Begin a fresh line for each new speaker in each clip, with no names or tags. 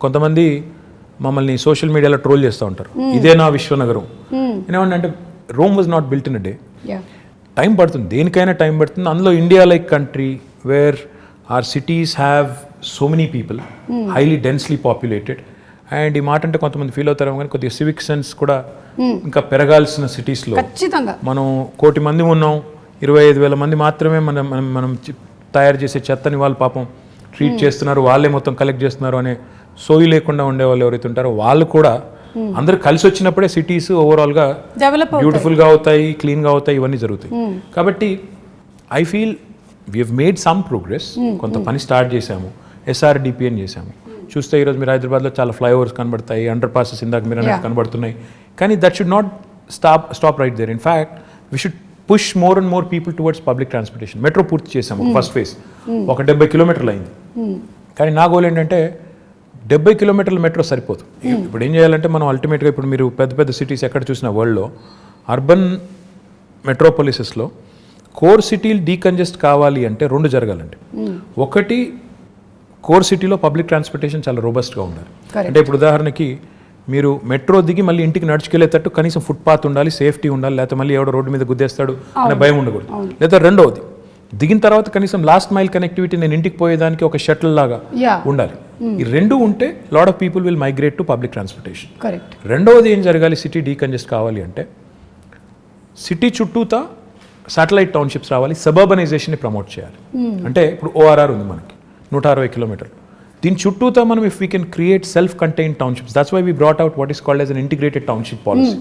కొంతమంది మమ్మల్ని సోషల్ మీడియాలో ట్రోల్ చేస్తూ ఉంటారు, ఇదే నా విశ్వనగరం. ఏమంటే అంటే Rome was not built in a day. Time పడుతుంది, దేనికైనా టైం పడుతుంది. అందులో India like country where are cities have so many people, highly densely populated. And ఈ మాట అంటే కొంతమంది ఫీల్ అవుతారు కానీ కొద్దిగా సివిక్ సెన్స్ కూడా ఇంకా పెరగాల్సిన సిటీస్లో. మనం 1 కోటి మంది ఉన్నాం, 25,000 మంది మాత్రమే మనం తయారు చేసే చెత్తని వాళ్ళు పాపం ట్రీట్ చేస్తున్నారు, వాళ్ళే మొత్తం కలెక్ట్ చేస్తున్నారు అనే సోయి లేకుండా ఉండే వాళ్ళు ఎవరైతే ఉంటారో వాళ్ళు కూడా అందరూ కలిసి వచ్చినప్పుడే సిటీస్ ఓవరాల్గా బ్యూటిఫుల్గా అవుతాయి, క్లీన్గా అవుతాయి, ఇవన్నీ జరుగుతాయి. కాబట్టి I feel we have made some progress. కొంత పని స్టార్ట్ చేశాము, SRDP అని చేశాము. చూస్తే ఈరోజు మీరు హైదరాబాద్లో చాలా ఫ్లైఓవర్స్ కనబడతాయి, అండర్ పాసెస్ ఇందాక మీరు అనేది కనబడుతున్నాయి. కానీ that should not stop right there. In fact we should push more and more people towards public transportation. Metro పూర్తి చేసాము, ఫస్ట్ ఫేజ్ ఒక 70 కిలోమీటర్లు అయింది. కానీ నా గోల్ ఏంటంటే 70 కిలోమీటర్ల మెట్రో సరిపోదు. ఇప్పుడు ఏం చేయాలంటే మనం అల్టిమేట్గా ఇప్పుడు మీరు పెద్ద పెద్ద సిటీస్ ఎక్కడ చూసిన వరల్డ్లో అర్బన్ మెట్రోపాలిసెస్లో కోర్ సిటీలు డీకంజెస్ట్ కావాలి అంటే 2 జరగాలండి. ఒకటి, కోర్ సిటీలో పబ్లిక్ ట్రాన్స్పోర్టేషన్ చాలా రోబస్ట్గా ఉండాలి. అంటే ఇప్పుడు ఉదాహరణకి మీరు మెట్రో దిగి మళ్ళీ ఇంటికి నడుచుకెళ్ళేటట్టు కనీసం ఫుట్పాత్ ఉండాలి, సేఫ్టీ ఉండాలి, లేకపోతే మళ్ళీ ఎవడో రోడ్డు మీద గుద్దేస్తాడు అనే భయం ఉండకూడదు. లేదా రెండవది, దిగిన తర్వాత కనీసం లాస్ట్ మైల్ కనెక్టివిటీ, నేను ఇంటికి పోయేదానికి ఒక షటిల్ లాగా ఉండాలి. ఈ 2 ఉంటే lot of people will migrate to public transportation. రెండవది ఏం జరగాలి, సిటీ డీకంజెస్ట్ కావాలి అంటే సిటీ చుట్టూతా శాటిలైట్ టౌన్షిప్స్ రావాలి, సబర్బనైజేషన్ని ప్రమోట్ చేయాలి. అంటే ఇప్పుడు ORR ఉంది మనకి 160 కిలోమీటర్లు, దీని చుట్టూతా మనం if we can create self contained townships, that's why we brought out what is called as an integrated township policy.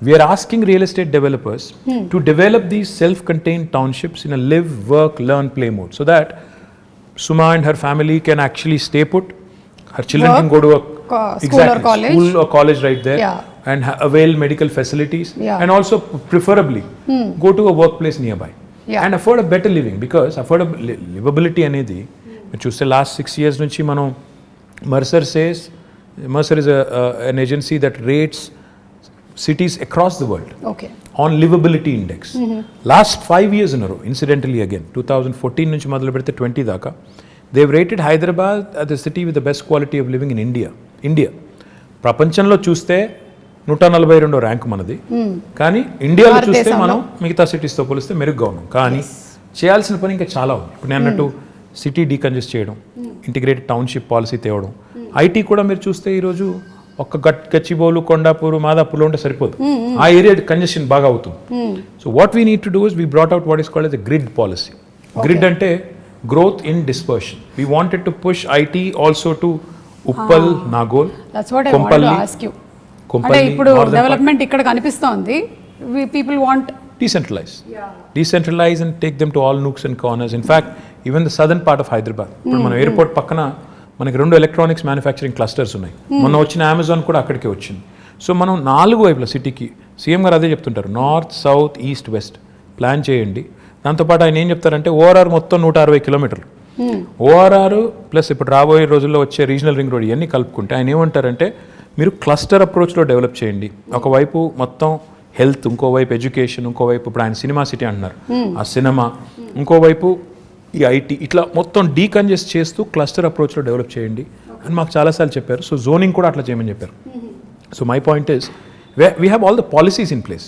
We're asking real estate developers to develop these self contained townships in a live, work, learn, play mode, so that Suma and her family can actually stay put, her children can go to a school or college right there, and avail medical facilities, and also preferably go to a workplace nearby, and afford a better living, because livability అనేది చూస్తే last 6 years నుంచి మనం Mercer is an agency that rates cities across the world on livability index. Last 5 years in a row, incidentally again 2014 నుంచి మొదలు పెడితే 20 దాకా, they've rated Hyderabad as the city with the best quality of living in India. ప్రపంచంలో చూస్తే 142వ rank మనది, కానీ ఇండియాలో చూస్తే మనం మిగతా సిటీస్తో పోలిస్తే మెరుగ్గా ఉన్నాం. కానీ చేయాల్సిన పని ఇంకా చాలా ఉంది. ఇప్పుడు నేను అన్నట్టు సిటీ డీకంజెస్ట్ చేయడం, ఇంటిగ్రేటెడ్ టౌన్షిప్ పాలసీ తేవడం, IT కూడా మీరు చూస్తే ఈరోజు ఒక్క గచ్చిబౌలు, కొండాపూర్, మాదాపూర్లో ఉంటే సరిపోదు, ఆ ఏరియా కంజెషన్ బాగా అవుతుంది. So what we need to do is we brought out what is called S A grid policy. Grid అంటే growth in dispersion. We wanted to push IT also to Uppal, Nagole, Kompally.
ఇప్పుడు డెవలప్మెంట్ ఇక్కడ కనిపిస్తోంది, people want
decentralize and take them to all nooks and corners. In fact, even the southern part of Hyderabad, ఇప్పుడు మన airport పక్కన మనకి 2 electronics manufacturing clusters ఉన్నాయి. మొన్న వచ్చిన అమెజాన్ కూడా అక్కడికే వచ్చింది. సో మనం 4 వైపుల సిటీకి, సీఎం గారు అదే చెప్తుంటారు, north, south, east, west plan చేయండి. దాంతోపాటు ఆయన ఏం చెప్తారంటే ORR మొత్తం 160 కిలోమీటర్లు, ORR ప్లస్ ఇప్పుడు రాబోయే రోజుల్లో వచ్చే రీజనల్ రింగ్ రోడ్ ఇవన్నీ కలుపుకుంటే ఆయన ఏమంటారంటే మీరు క్లస్టర్ అప్రోచ్లో డెవలప్ చేయండి. ఒకవైపు మొత్తం హెల్త్, ఇంకోవైపు ఎడ్యుకేషన్, ఇంకోవైపు ఇప్పుడు ఆయన సినిమా సిటీ అంటున్నారు, ఆ సినిమా, ఇంకోవైపు ఈ IT, ఇట్లా మొత్తం డీకంజెస్ట్ చేస్తూ క్లస్టర్ అప్రోచ్లో డెవలప్ చేయండి అని మాకు చాలాసార్లు చెప్పారు. సో జోనింగ్ కూడా అట్లా చేయమని చెప్పారు. So my point is we have all the policies in place.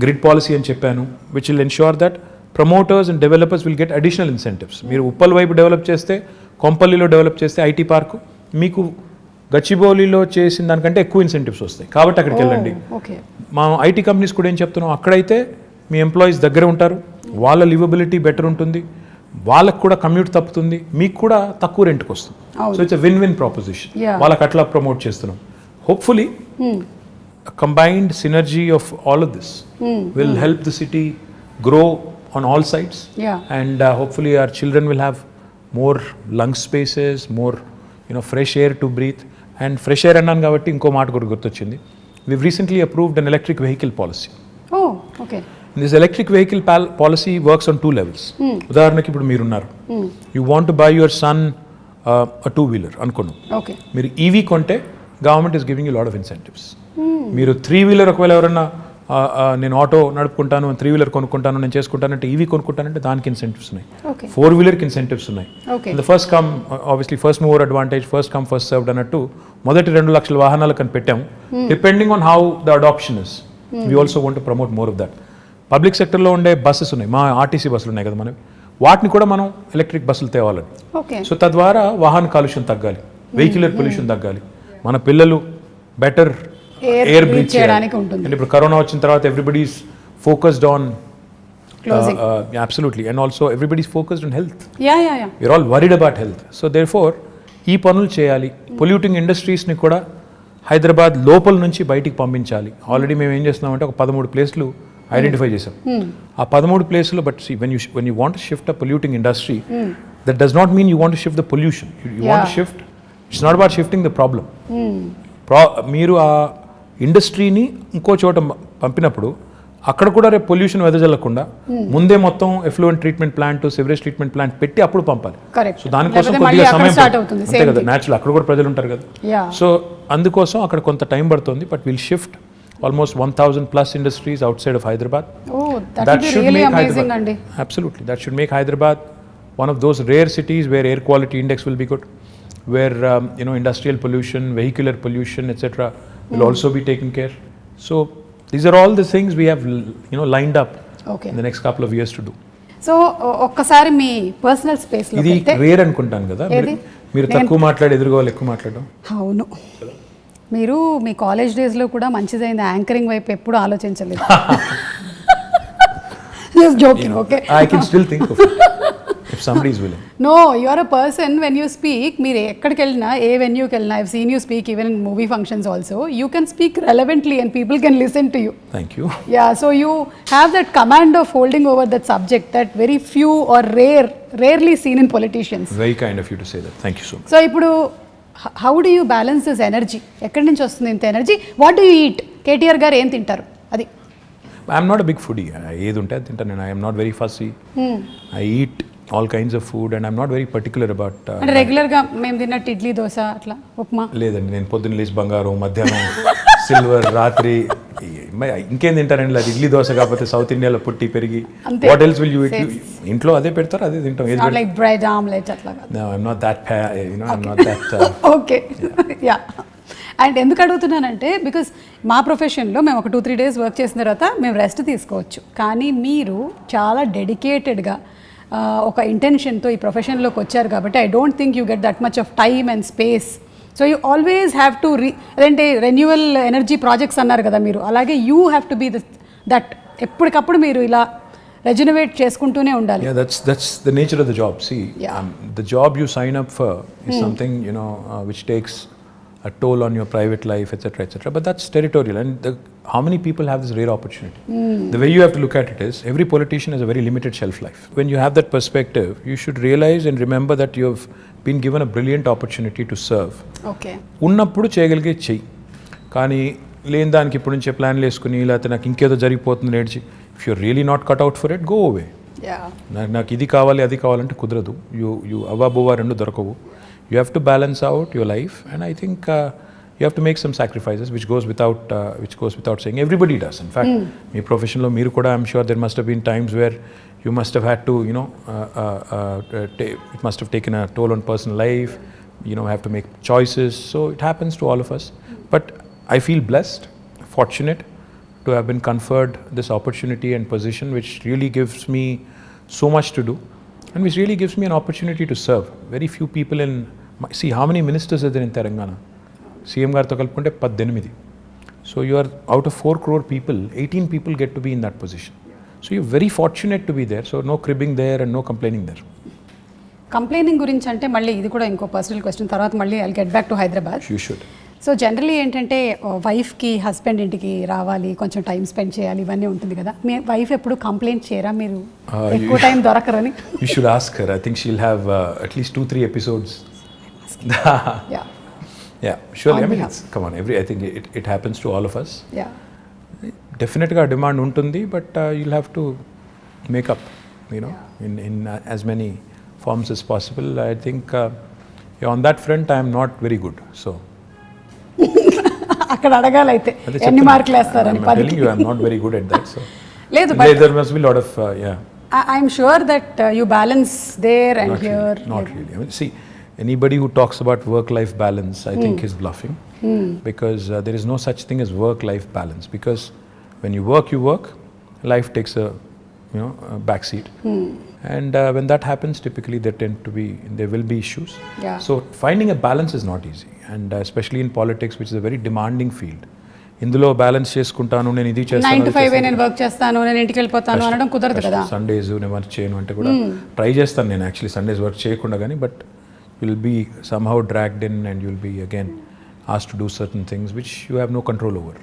Grid policy అని చెప్పాను, which will ensure that promoters and developers will get additional incentives. మీరు ఉప్పల్ వైపు డెవలప్ చేస్తే, కొంపల్లిలో డెవలప్ చేస్తే IT పార్కు, మీకు గచ్చిబౌలిలో చేసిన దానికంటే ఎక్కువ ఇన్సెంటివ్స్ వస్తాయి. కాబట్టి అక్కడికి వెళ్ళండి. మా IT కంపెనీస్ కూడా ఏం చెప్తున్నాం, అక్కడైతే మీ ఎంప్లాయీస్ దగ్గర ఉంటారు, వాళ్ళ లివబిలిటీ బెటర్ ఉంటుంది, వాళ్ళకు కూడా కమ్యూట్ తప్పుతుంది, మీకు కూడా తక్కువ రెంట్కి వస్తుంది. So it's a win proposition. వాళ్ళకి అట్లా ప్రమోట్ చేస్తున్నాం. Hopefully combined synergy of all of this will help the city grow on all sides, and hopefully our children will have more lung spaces, more fresh air to breathe. And fresh air అన్నాను కాబట్టి ఇంకో మాట కూడా గుర్తొచ్చింది. We've recently approved an electric vehicle policy. This electric vehicle policy works on 2 levels. ఉదాహరణకి ఇప్పుడు మీరున్నారు, you want to buy your son a 2-wheeler అనుకున్నాం. మీరు EV కొంటే government is giving you a lot of incentives. మీరు 3-wheeler ఒకవేళ ఎవరన్నా నేను ఆటో నడుపుకుంటాను, 3-wheeler కొనుక్కుంటాను, నేను చేసుకుంటానంటే ఈవీ కొనుక్కుంటానంటే దానికి ఇన్సెంటివ్స్ ఉన్నాయి,
ఓకే
4-wheelerకి ఇన్సెంటివ్స్ ఉన్నాయి.
Okay
the first come obviously first mover advantage, first come first served అన్నట్టు మొదటి 2 లక్షల వాహనాలు కని పెట్టాము. Depending on how the adoption is we also want to promote more of that. Public సెక్టర్లో ఉండే బస్సెస్ ఉన్నాయి, మా ఆర్టీసీ బస్సులు ఉన్నాయి కదా మనవి, వాటిని కూడా మనం ఎలక్ట్రిక్ బస్సులు తేవాలని.
ఓకే
సో తద్వారా వాహన కాలుష్యం తగ్గాలి, వెహిక్యులర్ పొల్యూషన్ తగ్గాలి, మన పిల్లలు బెటర్ ఎయిర్ బ్రీత్
చేయడానికి ఉంటుంది.
అండ్ ఇప్పుడు కరోనా వచ్చిన తర్వాత everybody's focused on
closing
absolutely, and also everybody's focused on health.
Yeah
we're all worried about health. So therefore ఈ పనులు చేయాలి. పొల్యూటింగ్ ఇండస్ట్రీస్ని కూడా హైదరాబాద్ లోపల నుంచి బయటికి పంపించాలి. ఆల్రెడీ మేము ఏం చేస్తున్నామంటే ఒక 13 ప్లేస్లు ఐడెంటిఫై చేసాం. ఆ 13 ప్లేస్లో but see when you want shift a polluting industry, that does not mean you want shift the pollution. You want shift, it's not about shifting the problem. మీరు ఆ ఇండస్ట్రీని ఇంకో చోట పంపినప్పుడు అక్కడ కూడా రేపు పొల్యూషన్ వెదజల్లకుండా ముందే మొత్తం effluent treatment plant, sewerage treatment plant పెట్టి అప్పుడు పంపాలి. సో దానికోసం కొద్దిగా సమయం అంతే కదా, న్యాచురల్ అక్కడ కూడా ప్రజలు ఉంటారు కదా. సో అందుకోసం అక్కడ కొంత టైం పడుతుంది. But will shift almost 1,000+ industries out side of Hyderabad. That should make Hyderabad, absolutely, that should make Hyderabad one of those rare cities where air quality index will be good, where industrial pollution, vehicular pollution, etc. will also be taken care. So these are all the things we have lined up in the next couple of years to do.
So ఒక్కసారి మీ personal space లో
ఇది rare అనుకుంటాను కదా, మీరు తక్కువ మాట్లాడి ఎదురుగా వాళ్ళు ఎక్కువ మాట్లాడడం.
అవును, మీరు మీ కాలేజ్ డేస్లో కూడా మంచిదైంది, యాంకరింగ్ వైపు ఎప్పుడు ఆలోచించలేదు. Just joking, okay?
I can still think of it if somebody is willing.
No, you are a person when you speak, మీరు ఎక్కడికి వెళ్ళినా, ఏ వెన్యూకి వెళ్ళినా, I've seen you speak even in movie functions also, you can speak relevantly and people can listen to you.
Thank you.
Yeah, so you have that command of holding over that subject that very few or rarely seen in politicians.
Very kind of you to say that. Thank you so much.
So ఇప్పుడు how do you balance this energy? ఎక్కడి నుంచి వస్తుంది ఇంత energy? What do you eat? KTR గారు ఏం తింటారు? అది
I'm not a big foodie. ఏది ఉంటే అది తింటాను నేను. I am not very fussy. I eat all kinds of food and I'm not very particular about
అంటే రెగ్యులర్గా మేము తిన్నట్టు ఇడ్లీ, దోశ, అట్లా ఉప్మా
లేదండి. నేను పొద్దున్న లేచి బంగారం, మధ్యాహ్నం సిల్వర్, రాత్రి ఇంకేం తింటారండి? అది ఇడ్లీ దోశ కాకపోతే సౌత్ ఇండియాలో పుట్టి పెరిగి what else will you eat? ఇంట్లో అదే పెడతారు, అదే తింటాం. ఏది
లైక్ బ్రెడ్ ఆమ్లెట్ అట్లా కాదు.
No, I'm not that I'm not that
okay yeah. And ఎందుకు అడుగుతున్నానంటే బికాస్ మా ప్రొఫెషన్లో మేము ఒక 2-3 days వర్క్ చేసిన తర్వాత మేము రెస్ట్ తీసుకోవచ్చు, కానీ మీరు చాలా డెడికేటెడ్గా ఒక ఇంటెన్షన్తో ఈ ప్రొఫెషన్లోకి వచ్చారు కాబట్టి I don't think you get that much of time and space. So you always have to అదేంటే రెన్యువల్ ఎనర్జీ ప్రాజెక్ట్స్ అన్నారు కదా మీరు, అలాగే you have to be that ఎప్పటికప్పుడు మీరు ఇలా రెజనవేట్ చేసుకుంటూనే ఉండాలి.
Yeah, that's the nature of the job. See, the job you sign up for is something which takes a toll on your private life, etc. But that's territorial, and how many people have this rare opportunity? The way you have to look at it is every politician has a very limited shelf life. When you have that perspective, you should realize and remember that you have been given a brilliant opportunity to serve.
Okay.
ఉన్నప్పుడు చేయగలిగే చెయ్యి, కానీ లేని దానికి ఇప్పుడు నుంచే ప్లాన్లు వేసుకుని లేకపోతే నాకు ఇంకేదో జరిగిపోతుంది నేర్చి, if you really not cut out for it, go away. నాకు ఇది కావాలి అది కావాలంటే కుదరదు. యూ అవ్వబోవా రెండు దొరకవు. You have to balance out your life, and I think you have to make some sacrifices, which goes without saying. Everybody does. In fact, me professional lo meeru kuda, I'm sure there must have been times where you must have had to, it must have taken a toll on personal life. Have to make choices. So it happens to all of us. But I feel blessed, fortunate to have been conferred this opportunity and position, which really gives me so much to do, and which really gives me an opportunity to serve. Very few people see how many ministers are there in Telangana. CM గారితో కలుపుకుంటే 18. So you are out of 4 crore people, 18 people get to be in that position. So you're very fortunate to be there. So no cribbing there and no complaining there.
Complaining గురించి అంటే మళ్ళీ ఇది కూడా ఇంకో personal question, తర్వాత మళ్ళీ I'll get back to Hyderabad.
You should.
So generally ఏంటంటే వైఫ్కి హస్బెండ్ ఇంటికి రావాలి, కొంచెం టైం స్పెండ్ చేయాలి, ఇవన్నీ ఉంటుంది కదా. మీ వైఫ్ ఎప్పుడు కంప్లైంట్ చేయరా మీరు ఎక్కువ time దొరకరని?
You should ask her. I think she'll have at least 2-3 episodes. Yeah, surely. I mean, come on, I think it happens to all of us.
Yeah.
Definitely demand untundi, but you'll have to make up, in as many forms as possible. I think on that front I am not very good. So
అక్కడ అడగాలైతే ఎన్ని మార్కులు వేస్తారని 10కి.
I'm not very good at that. So
లేదు
there must be a lot of yeah.
I'm sure that you balance there and
Not
here.
really, not really. I mean, see, anybody who talks about work-life balance, I think is bluffing, because there is no such thing as work-life balance. Because when you work, life takes a back seat, and when that happens, typically there will be issues.
Yeah.
So finding a balance is not easy, and especially in politics, which is a very demanding field. ఇందులో balance చేసుకుంటాను, నేను ఇది
9 to 5 నేను work చేస్తాను, నేను ఇంటికి వెళ్ళిపోతాను అనడం కుదరదు కదా.
సండేస్ నేను వర్క్ చేయను అంటే కూడా ట్రై చేస్తాను నేను యాక్చువల్లీ సండేస్ వర్క్ చేయకుండా, కానీ but will be somehow dragged in and will be again asked to do certain things which you have no control over.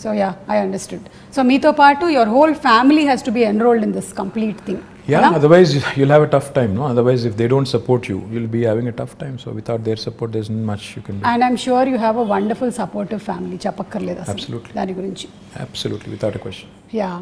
So yeah, I understood. So మీతో పాటు your whole family has to be enrolled in this complete thing.
Yeah, otherwise you'll have a tough time, no? Otherwise if they don't support you, you'll be having a tough time. So without their support, there's not much you can do.
And I'm sure you have a wonderful supportive family. చెప్పక్కర్లేదు అసలు
Absolutely.
దాని గురించి.
Absolutely, without a question.
Yeah.